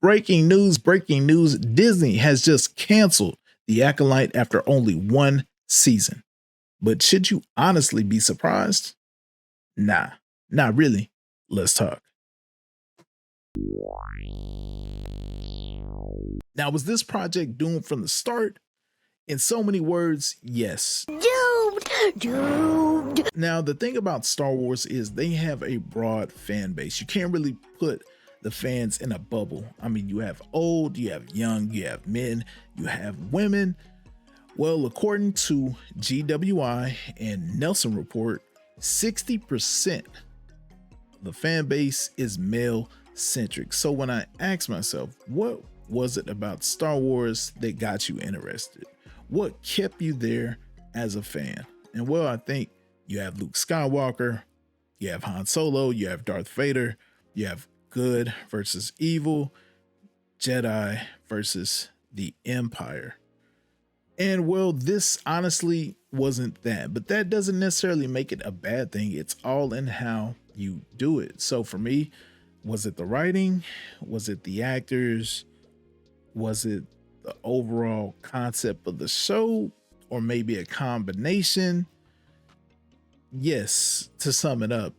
Breaking news, breaking news. Disney has just canceled The Acolyte after only one season. But should you honestly be surprised? Nah, not really. Let's talk. Now, was this project doomed from the start? In so many words, yes. Doomed. Now, the thing about Star Wars is they have a broad fan base. You can't really put the fans in a bubble. I mean, you have old, you have young, you have men, you have women. Well, according to GWI and Nelson Report, 60% of the fan base is male centric. So when I asked myself, what was it about Star Wars that got you interested? What kept you there as a fan? And well, I think you have Luke Skywalker, you have Han Solo, you have Darth Vader, you have good versus evil, Jedi versus the Empire. And well, this honestly wasn't that, but that doesn't necessarily make it a bad thing. It's all in how you do it. So for me, was it the writing? Was it the actors? Was it the overall concept of the show? Or maybe a combination? Yes, to sum it up,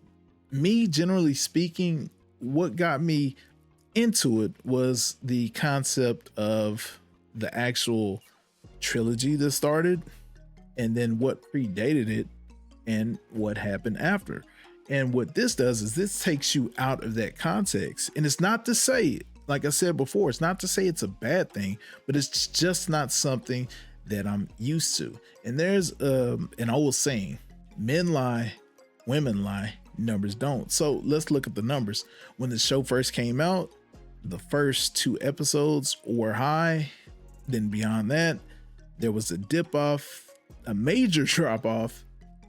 me, generally speaking, what got me into it was the concept of the actual trilogy that started, and then what predated it and what happened after. And what this does is this takes you out of that context. And it's not to say, like I said before, it's not to say it's a bad thing, but it's just not something that I'm used to. And there's an old saying, men lie, women lie, numbers don't. So let's look at the numbers. When the show first came out, the first 2 episodes were high. Then beyond that, there was a dip off, a major drop off,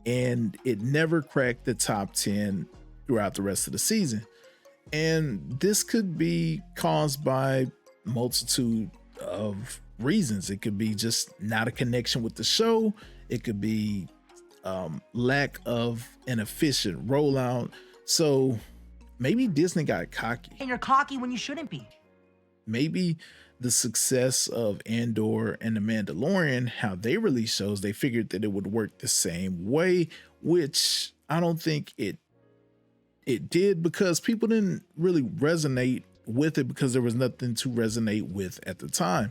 and it never cracked the top 10 throughout the rest of the season. And this could be caused by multitude of reasons. It could be just not a connection with the show. It could be lack of an efficient rollout. So maybe Disney got cocky. And you're cocky when you shouldn't be. Maybe the success of Andor and The Mandalorian, how they release shows, they figured that it would work the same way, which I don't think it did, because people didn't really resonate with it because there was nothing to resonate with at the time.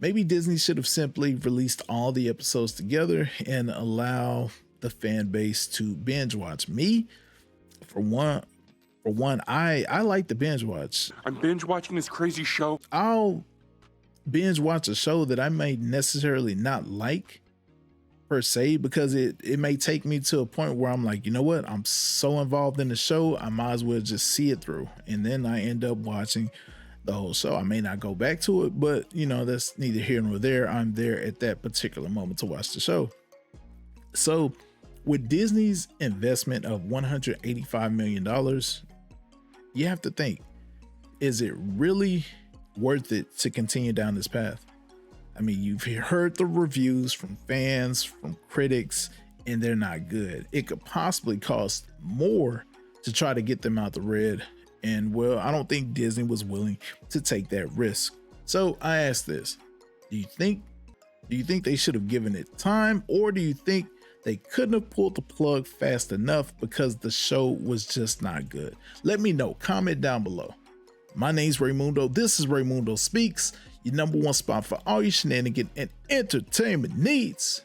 Maybe Disney should have simply released all the episodes together and allow the fan base to binge watch. Me, for one, I like to binge watch. I'm binge watching this crazy show. I'll binge watch a show that I may necessarily not like per se, because it may take me to a point where I'm like, you know what, I'm so involved in the show, I might as well just see it through. And then I end up watching the whole show. I may not go back to it, but you know, that's neither here nor there. I'm there at that particular moment to watch the show. So with Disney's investment of $185 million, you have to think, is it really worth it to continue down this path? I mean, you've heard the reviews from fans, from critics, and they're not good. It could possibly cost more to try to get them out the red. And well, I don't think Disney was willing to take that risk. So I ask this, do you think they should have given it time, or do you think they couldn't have pulled the plug fast enough because the show was just not good? Let me know, comment down below. My name's Raymundo. This is Raymundo Speaks, your #1 spot for all your shenanigans and entertainment needs.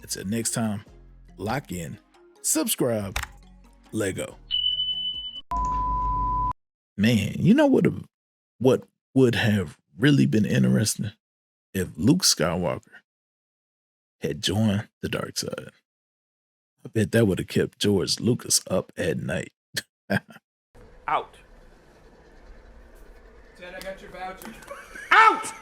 Until next time, lock in, subscribe, Lego. Man, you know what would have really been interesting? If Luke Skywalker had joined the dark side. I bet that would have kept George Lucas up at night. Out. Dad, I got your voucher. Out!